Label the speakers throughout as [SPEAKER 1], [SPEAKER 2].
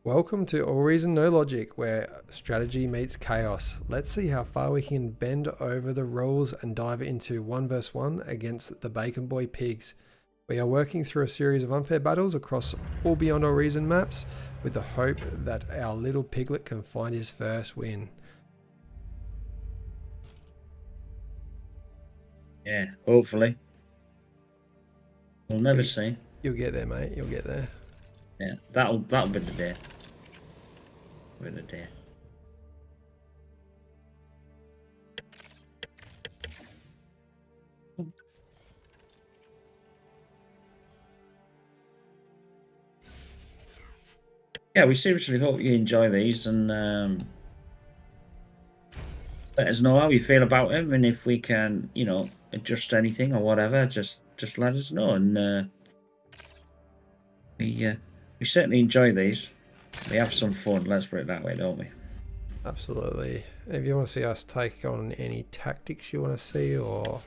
[SPEAKER 1] Welcome to All Reason No Logic, where strategy meets chaos. Let's see how far we can bend over the rules and dive into 1 vs 1 against the Bacon Boy Pigz. We are working through a series of unfair battles across all Beyond All Reason maps with the hope that our little piglet can find his first win.
[SPEAKER 2] Yeah, hopefully. We'll never see.
[SPEAKER 1] You'll get there, mate. You'll get there.
[SPEAKER 2] Yeah, that'll be the day. Be the day. Yeah, we seriously hope you enjoy these and let us know how you feel about them, and if we can, you know, adjust anything or whatever, just let us know. And we certainly enjoy these. We have some fun, let's put it that way, don't we?
[SPEAKER 1] Absolutely. If you want to see us take on any tactics you want to see, or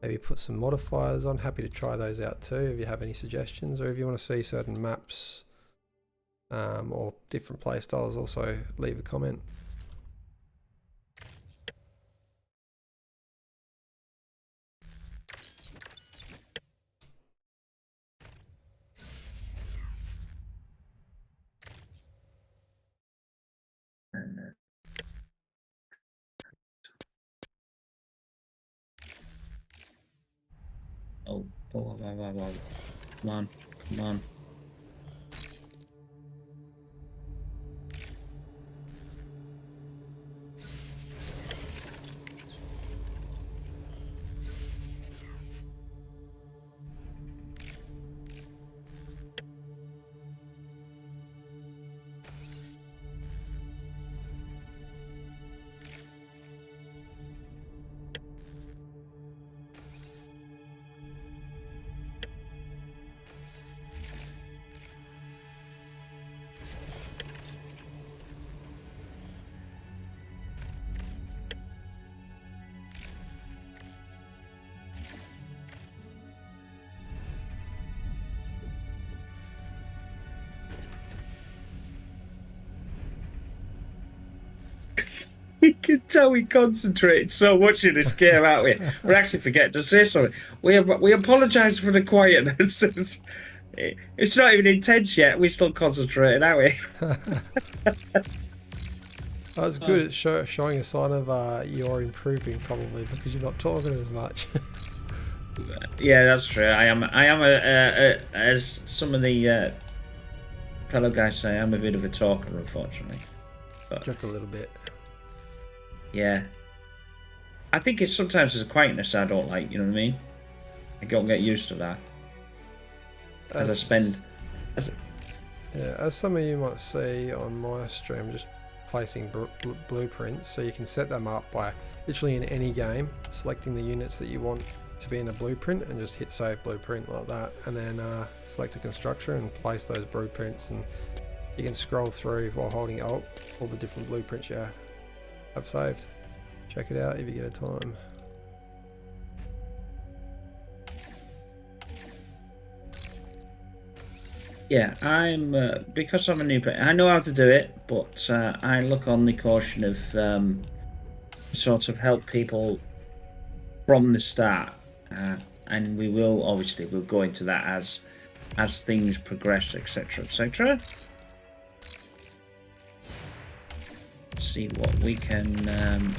[SPEAKER 1] maybe put some modifiers on, happy to try those out too if you have any suggestions, or if you want to see certain maps or different play styles, also leave a comment.
[SPEAKER 2] Oh, come on, come on. You can tell we concentrated so much in this game, aren't we? We're actually forgetting to say something. We apologise for the quietness. It's not even intense yet. We're still concentrating, aren't we?
[SPEAKER 1] That's good. It's showing a sign of you're improving, probably because you're not talking as much.
[SPEAKER 2] Yeah, that's true. I am as some of the fellow guys say, I'm a bit of a talker, unfortunately. But,
[SPEAKER 1] just a little bit.
[SPEAKER 2] Yeah. I think it's sometimes there's a quietness I don't like, you know what I mean? I don't get used to that. As I spend...
[SPEAKER 1] as some of you might see on my stream, just placing blueprints, so you can set them up by literally in any game, selecting the units that you want to be in a blueprint and just hit save blueprint like that, and then select a constructor and place those blueprints, and you can scroll through while holding Alt all the different blueprints you have saved. Check it out if you get a time.
[SPEAKER 2] Yeah, I'm because I'm a new player. I know how to do it, but I look on the caution of sort of help people from the start, and we will obviously we'll go into that as things progress, etc., etc. See what we can.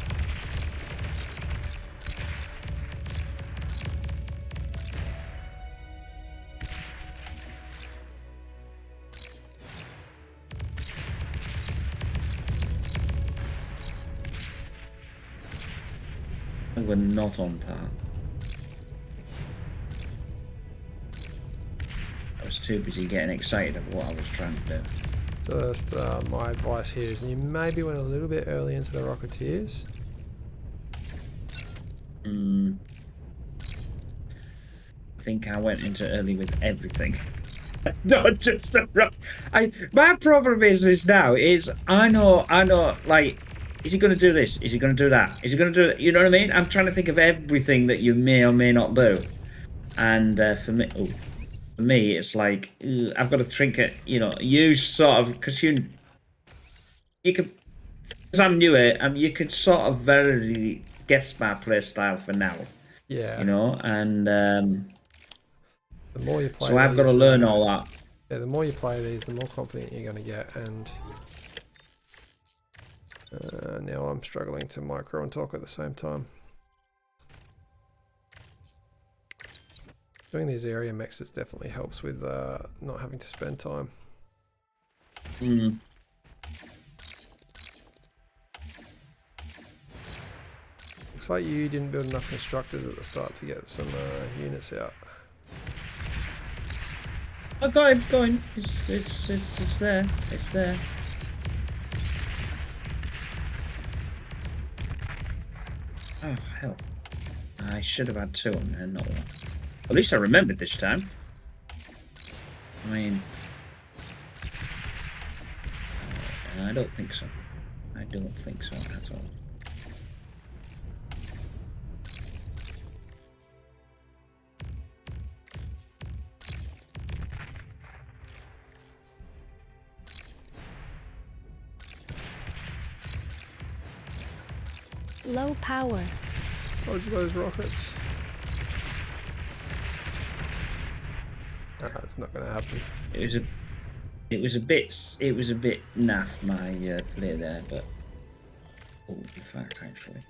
[SPEAKER 2] We're not on par. I was too busy getting excited about what I was trying to do.
[SPEAKER 1] Just my advice here is you maybe went a little bit early into the Rocketeers.
[SPEAKER 2] I think I went into early with everything. Not just the rock. My problem is now is I know like, is he going to do this? Is he going to do that? Is he going to do that? You know what I mean? I'm trying to think of everything that you may or may not do. And for me, oh, for me, it's like I've got to trinket. You sort of because you could because I'm new here. You could sort of very guess my play style for now.
[SPEAKER 1] Yeah.
[SPEAKER 2] And
[SPEAKER 1] The more you play
[SPEAKER 2] so I've got to
[SPEAKER 1] these,
[SPEAKER 2] learn all that.
[SPEAKER 1] Yeah, the more you play these, the more confident you're going to get. And now I'm struggling to micro and talk at the same time. Doing these area mixes definitely helps with not having to spend time. Looks like you didn't build enough constructors at the start to get some units out.
[SPEAKER 2] Oh, going. It's there. It's there. Oh, hell. I should have had 2 on there, not 1. At least I remembered this time. I mean... I don't think so. I don't think so at all.
[SPEAKER 3] Low power.
[SPEAKER 1] Dodge those rockets. It's not going to happen.
[SPEAKER 2] It was a bit naff my play there, but in fact actually.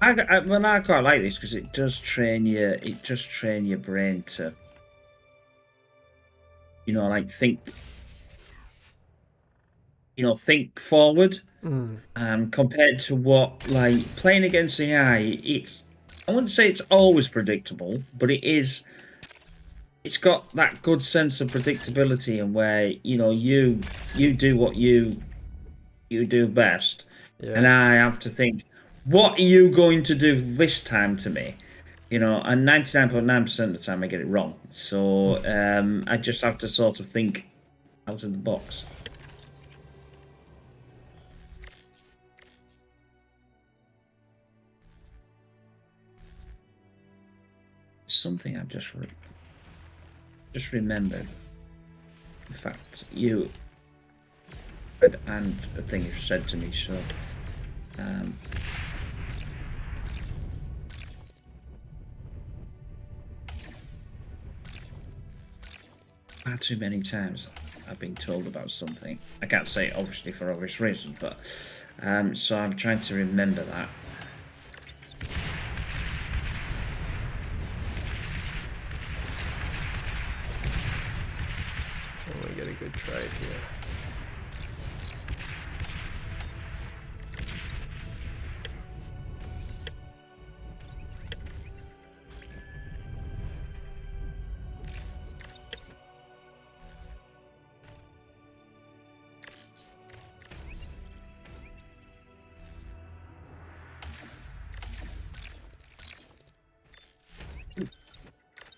[SPEAKER 2] I quite like this because it does train you. It does train your brain to, like think. Think forward. Compared to what, like, playing against AI, I wouldn't say it's always predictable, but it is. It's got that good sense of predictability, and where you do what you do best, and I have to think, what are you going to do this time to me? And 99.9% of the time I get it wrong. So I just have to sort of think out of the box. Something I've just remembered. In fact, you and a thing you've said to me. So, far too many times I've been told about something. I can't say it obviously for obvious reasons, but so I'm trying to remember that.
[SPEAKER 1] I want to get a good trade here.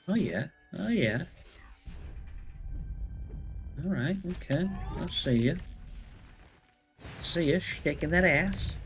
[SPEAKER 2] Oh yeah, oh yeah. All right, okay. I'll see you. See you shaking that ass.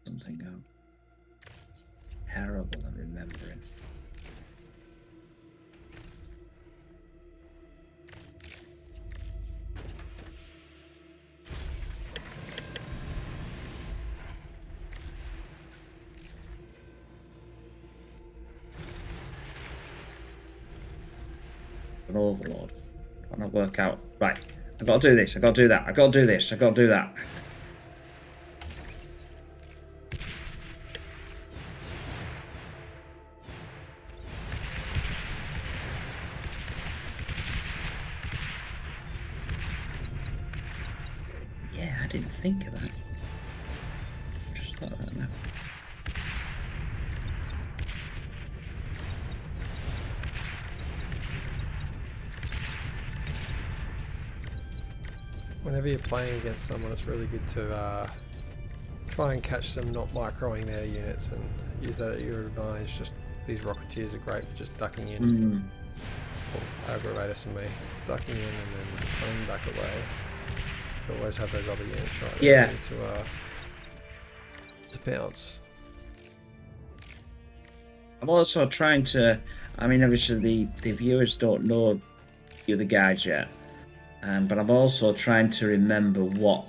[SPEAKER 2] Something terrible I'm remembering. An overlord. Trying to work out. Right, I gotta do this, I gotta do that, I gotta do this, I gotta do that. think of that. Just thought of that now.
[SPEAKER 1] Whenever you're playing against someone, it's really good to try and catch them not microing their units and use that at your advantage. Just these Rocketeers are great for just ducking in. Or Aggravatus and me. Ducking in and then running back away. You always have those other units right there ready to bounce.
[SPEAKER 2] I'm also trying to, I mean, obviously the viewers don't know the other guys yet, but I'm also trying to remember what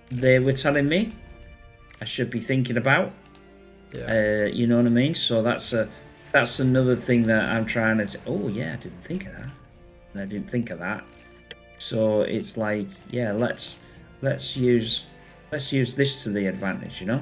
[SPEAKER 2] they were telling me I should be thinking about.
[SPEAKER 1] Yeah.
[SPEAKER 2] You know what I mean? So that's another thing that I'm trying to. Oh yeah, I didn't think of that, and I didn't think of that. So it's like, yeah, let's use this to the advantage, you know.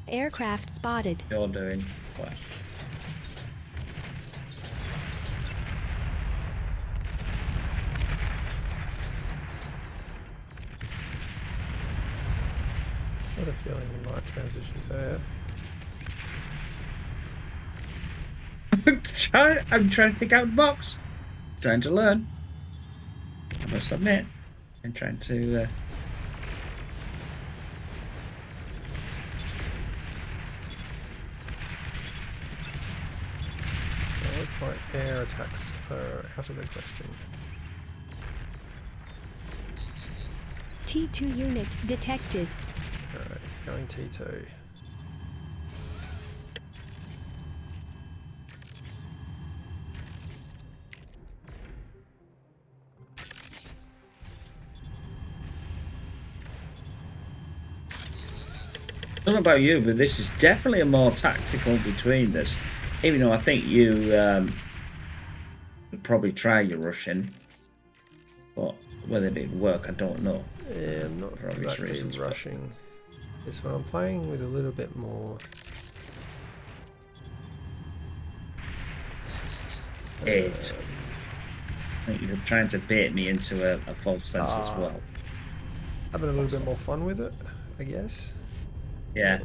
[SPEAKER 3] Aircraft spotted.
[SPEAKER 2] You're doing what?
[SPEAKER 1] I had a feeling we might transition to that.
[SPEAKER 2] I'm trying to think out of the box. Trying to learn. I must admit, I'm trying to.
[SPEAKER 1] It looks like air attacks are out of the question.
[SPEAKER 3] T2 unit detected.
[SPEAKER 1] Alright, he's going T2.
[SPEAKER 2] I don't know about you, but this is definitely a more tactical between this. Even though I think you would probably try your Russian, but whether it'd work, I don't know.
[SPEAKER 1] Yeah, I'm not
[SPEAKER 2] For obvious
[SPEAKER 1] exactly
[SPEAKER 2] reasons, but-
[SPEAKER 1] rushing this one. I'm playing with a little bit more.
[SPEAKER 2] Bait. I think you're trying to bait me into a false sense as well.
[SPEAKER 1] Having a little bit more fun with it, I guess.
[SPEAKER 2] Yeah.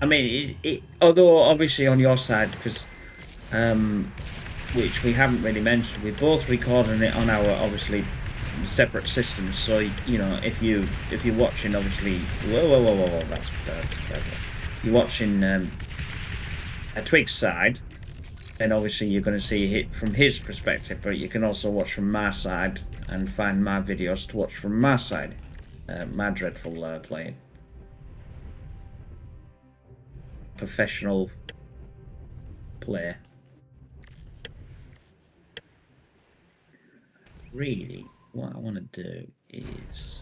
[SPEAKER 2] I mean, although obviously on your side, because which we haven't really mentioned, we're both recording it on our obviously separate systems. So you know, if you're watching, obviously, whoa, that's you're watching a Twig's side, then obviously you're going to see it from his perspective. But you can also watch from my side and find my videos to watch from my side, my dreadful playing. Professional player. Really, what I want to do is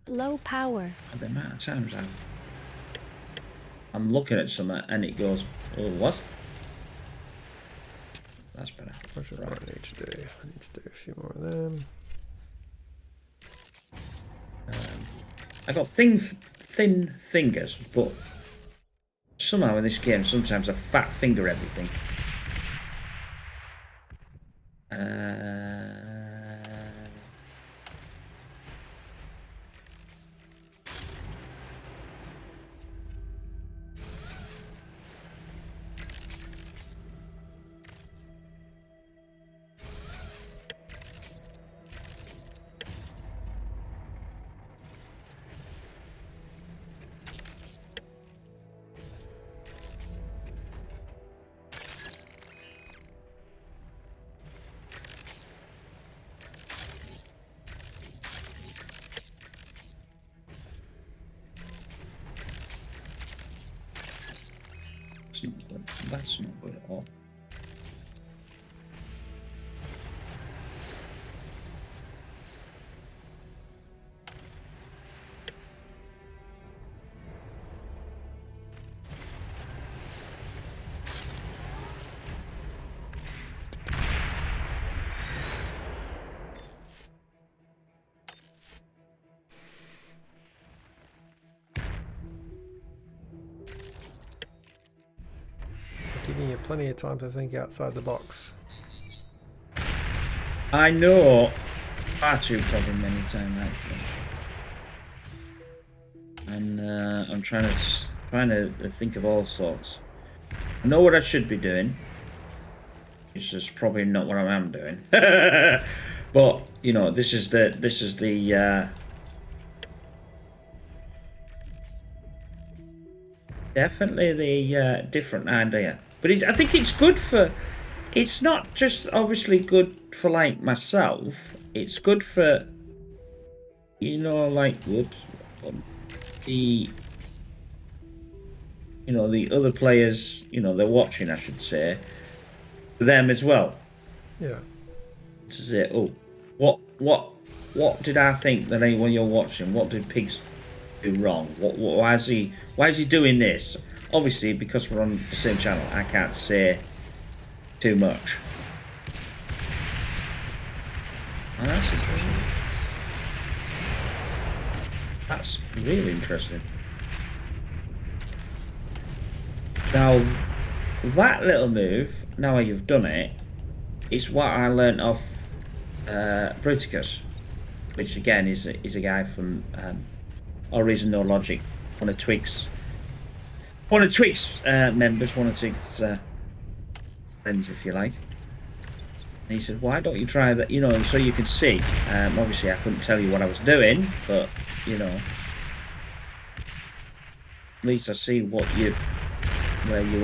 [SPEAKER 3] Low power.
[SPEAKER 2] the amount of times I'm looking at something and it goes, oh, what? That's better.
[SPEAKER 1] What do I need to do? I need to do a few more of them.
[SPEAKER 2] I got thin fingers, but somehow in this game, sometimes I fat finger everything. That's not good. That's not good at all.
[SPEAKER 1] Giving you plenty of time to think outside the box.
[SPEAKER 2] I know far too probably many times actually, and I'm trying to think of all sorts. I know what I should be doing. It's just probably not what I am doing. But you know, this is the definitely the different idea. But I think it's good for. It's not just obviously good for like myself. It's good for, you know, like whoops, the the other players. You know, they're watching. I should say, for them as well.
[SPEAKER 1] Yeah.
[SPEAKER 2] To say, oh, what did I think that when you're watching? What did Pigz do wrong? Why is he doing this? Obviously, because we're on the same channel, I can't say too much. Oh, that's interesting. That's really interesting. Now, that little move, now you've done it, is what I learnt off Bruticus, which again is a guy from AllReasonNoLogic, one of Twig's members, one of Twig's friends, if you like. And he said, "Why don't you try that? You know, so you can see." Obviously, I couldn't tell you what I was doing, but you know, at least I see where you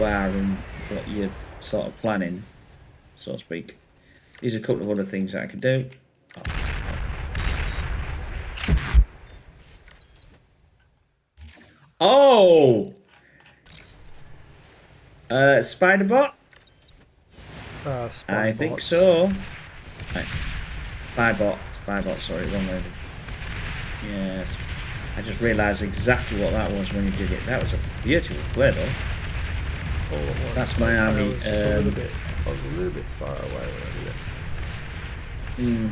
[SPEAKER 2] are and what you're sort of planning, so to speak. There's a couple of other things that I could do. Oh! Spiderbot? I think so. Right. Spybot, sorry, wrong lady. Yes. I just realised exactly what that was when you did it. That was a beautiful play though. That's my army.
[SPEAKER 1] I was a little bit far away when I did it.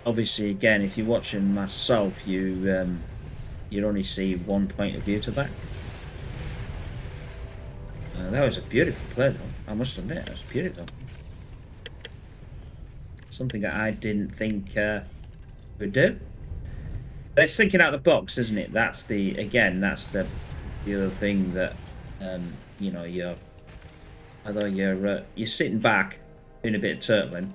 [SPEAKER 2] Obviously, again, if you're watching myself, you only see one point of view to that. That was a beautiful play, though. I must admit, it was beautiful. Something that I didn't think would do. But it's thinking out the box, isn't it? That's the other thing that you know, you're sitting back doing a bit of turtling,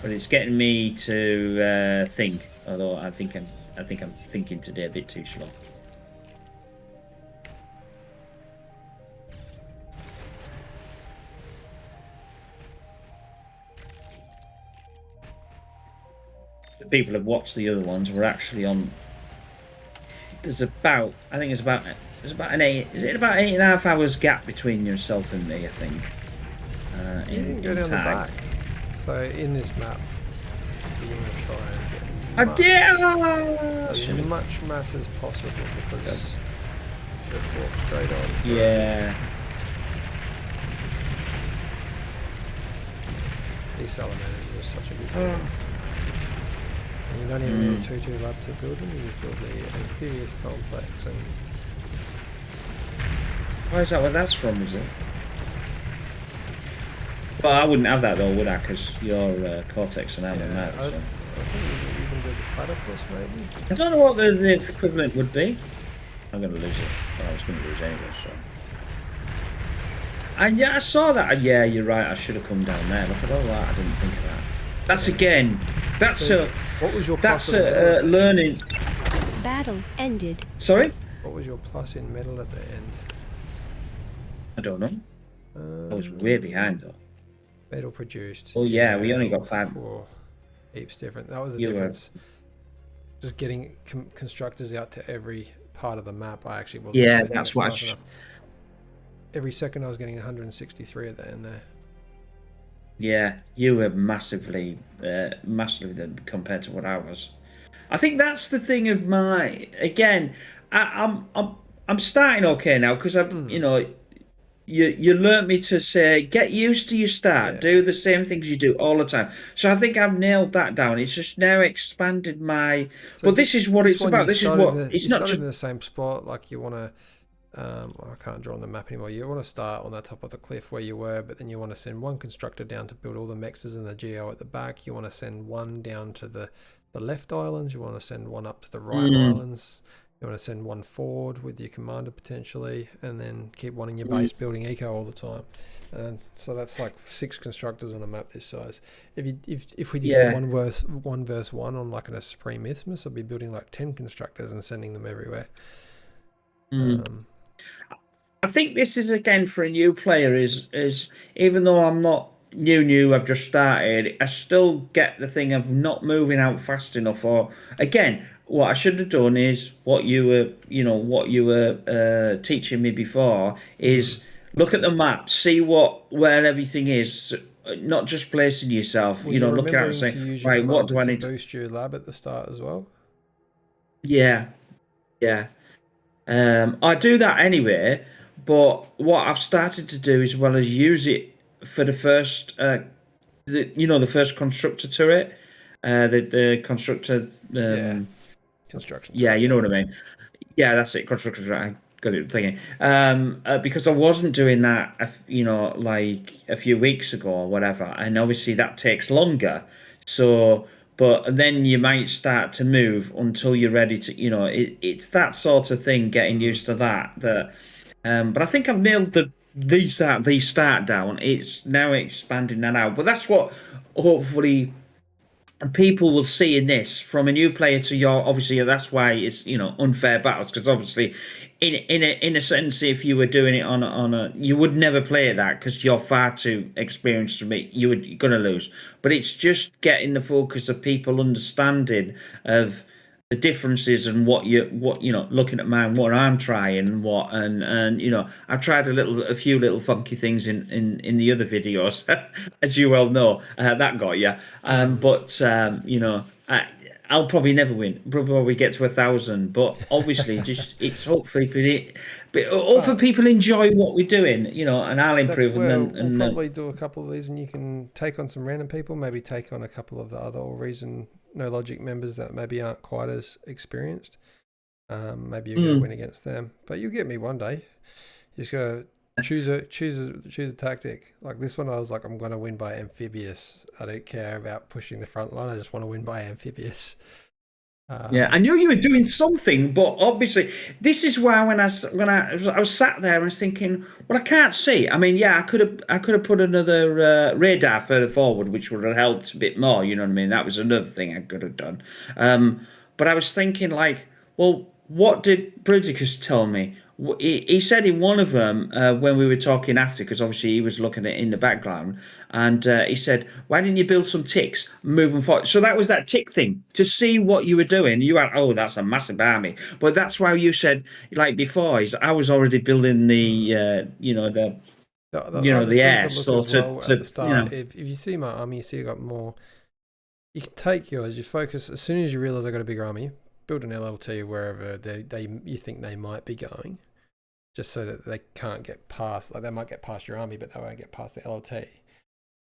[SPEAKER 2] but it's getting me to think. Although I think I'm thinking today a bit too slow. The people have watched the other ones. We're actually on. There's about 8.5 hours gap between yourself and me, I think.
[SPEAKER 1] You can go down the back. So in this map, you're going to try and get as much mass as possible because they've walked straight on.
[SPEAKER 2] Yeah.
[SPEAKER 1] These salamanders are such a good build. And you don't even need a 2-2 lab to build them, you build the amphibious complex. And
[SPEAKER 2] why is that where that's from, is it? Well, I wouldn't have that though, would I? Because you're Cortex and I'm a Mad. So.
[SPEAKER 1] I think you even do the platypus, maybe?
[SPEAKER 2] I don't know what the equivalent would be. I'm going to lose it. Well, I was going to lose anyway, so. And yeah, I saw that. Yeah, you're right. I should have come down there. Look at all that. I didn't think of that. That's again. That's
[SPEAKER 1] so what was your
[SPEAKER 2] that's learning.
[SPEAKER 3] Battle ended.
[SPEAKER 2] Sorry?
[SPEAKER 1] What was your plus in metal at the end?
[SPEAKER 2] I don't know. I was way behind though.
[SPEAKER 1] Metal produced.
[SPEAKER 2] Oh yeah, we only got 5.
[SPEAKER 1] Oh, heaps different. That was the difference. Just getting constructors out to every part of the map, I actually wasn't
[SPEAKER 2] Yeah,
[SPEAKER 1] spending
[SPEAKER 2] that's
[SPEAKER 1] it
[SPEAKER 2] what
[SPEAKER 1] fast enough. Every second I was getting 163 of that in there.
[SPEAKER 2] Yeah, you were massively compared to what I was. I think that's the thing of my again. I'm starting okay now because you know you learnt me to say get used to your start,
[SPEAKER 1] Yeah.
[SPEAKER 2] do the same things you do all the time. So I think I've nailed that down. It's just now expanded my.
[SPEAKER 1] So
[SPEAKER 2] But this is what
[SPEAKER 1] this
[SPEAKER 2] it's
[SPEAKER 1] one
[SPEAKER 2] about.
[SPEAKER 1] you
[SPEAKER 2] This is
[SPEAKER 1] started
[SPEAKER 2] what it's
[SPEAKER 1] you
[SPEAKER 2] not
[SPEAKER 1] started
[SPEAKER 2] just.
[SPEAKER 1] in the same spot. Like you want to. I can't draw on the map anymore. You want to start on the top of the cliff where you were, but then you want to send one constructor down to build all the mexes and the geo at the back. You want to send one down to the left islands. You want to send one up to the right islands. You want to send one forward with your commander potentially, and then keep one in your base building eco all the time. And so that's like 6 constructors on a map this size. If we did one verse one on like a Supreme Isthmus, I'd be building like 10 constructors and sending them everywhere.
[SPEAKER 2] I think this is again for a new player is even though I'm not new, I've just started, I still get the thing of not moving out fast enough. Or again, what I should have done is what you were teaching me before is look at the map, see where everything is, not just placing yourself.
[SPEAKER 1] Well,
[SPEAKER 2] You know,
[SPEAKER 1] you're
[SPEAKER 2] looking at it and
[SPEAKER 1] remembering to
[SPEAKER 2] saying,
[SPEAKER 1] use your
[SPEAKER 2] right, what
[SPEAKER 1] commander
[SPEAKER 2] do I
[SPEAKER 1] to
[SPEAKER 2] need to?
[SPEAKER 1] boost your lab at the start as well.
[SPEAKER 2] Yeah, yeah. I do that anyway, but what I've started to do as well as use it for the first, the first constructor turret, the constructor.
[SPEAKER 1] Construction
[SPEAKER 2] Yeah,
[SPEAKER 1] turret,
[SPEAKER 2] you know
[SPEAKER 1] yeah.
[SPEAKER 2] what I mean. Yeah, that's it. Constructor turret. I got it thinking. Because I wasn't doing that, like a few weeks ago or whatever, and obviously that takes longer. So. But then you might start to move until you're ready to, it's that sort of thing, getting used to that. But I think I've nailed the start down. It's now expanding that out. But that's what hopefully people will see in this from a new player to your. Obviously, that's why it's unfair battles, because obviously, in a sense, if you were doing it on a you would never play at that because you're far too experienced to me. You're gonna lose. But it's just getting the focus of people understanding of the differences and what looking at mine, what I'm trying, and I've tried a few little funky things in the other videos, as you well know, that got you. But I'll probably never win. Probably get to 1,000, but obviously, just it's hopefully, hopefully people enjoy what we're doing, and I'll
[SPEAKER 1] That's
[SPEAKER 2] improve.
[SPEAKER 1] where
[SPEAKER 2] And
[SPEAKER 1] we'll probably do a couple of these, and you can take on some random people, maybe take on a couple of the other AllReasonNoLogic members that maybe aren't quite as experienced. Maybe you're going to win against them, but you'll get me one day. You just gotta choose a tactic. Like this one, I was like, I'm going to win by amphibious. I don't care about pushing the front line. I just want to win by amphibious.
[SPEAKER 2] Yeah, I knew you were doing something, but obviously, this is why when I was sat there and was thinking, well, I can't see. I mean, yeah, I could have put another radar further forward, which would have helped a bit more. You know what I mean? That was another thing I could have done. But I was thinking, like, well, what did Bruticus tell me? He said in one of them when we were talking after, because obviously he was looking at it in the background, and he said, "Why didn't you build some ticks moving forward?" So that was that tick thing to see what you were doing. You were, oh, that's a massive army, but that's why you said, like before, is I was already building the
[SPEAKER 1] other
[SPEAKER 2] the
[SPEAKER 1] thing
[SPEAKER 2] air.
[SPEAKER 1] to look
[SPEAKER 2] So
[SPEAKER 1] as well at the start,
[SPEAKER 2] you
[SPEAKER 1] if you see my army, you see I got more. You can take yours. You focus as soon as you realize I got a bigger army. Build an LLT wherever you think they might be going, just so that they can't get past. Like they might get past your army, but they won't get past the LLT.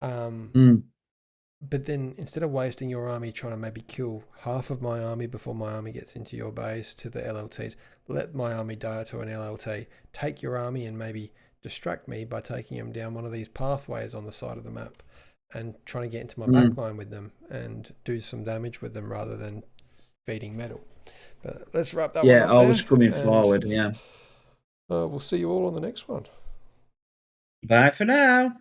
[SPEAKER 1] But then instead of wasting your army trying to maybe kill half of my army before my army gets into your base to the LLTs, let my army die to an LLT. Take your army and maybe distract me by taking them down one of these pathways on the side of the map and trying to get into my backline with them and do some damage with them rather than feeding metal. But let's wrap that one up.
[SPEAKER 2] Yeah, always coming forward. Yeah.
[SPEAKER 1] We'll see you all on the next one.
[SPEAKER 2] Bye for now.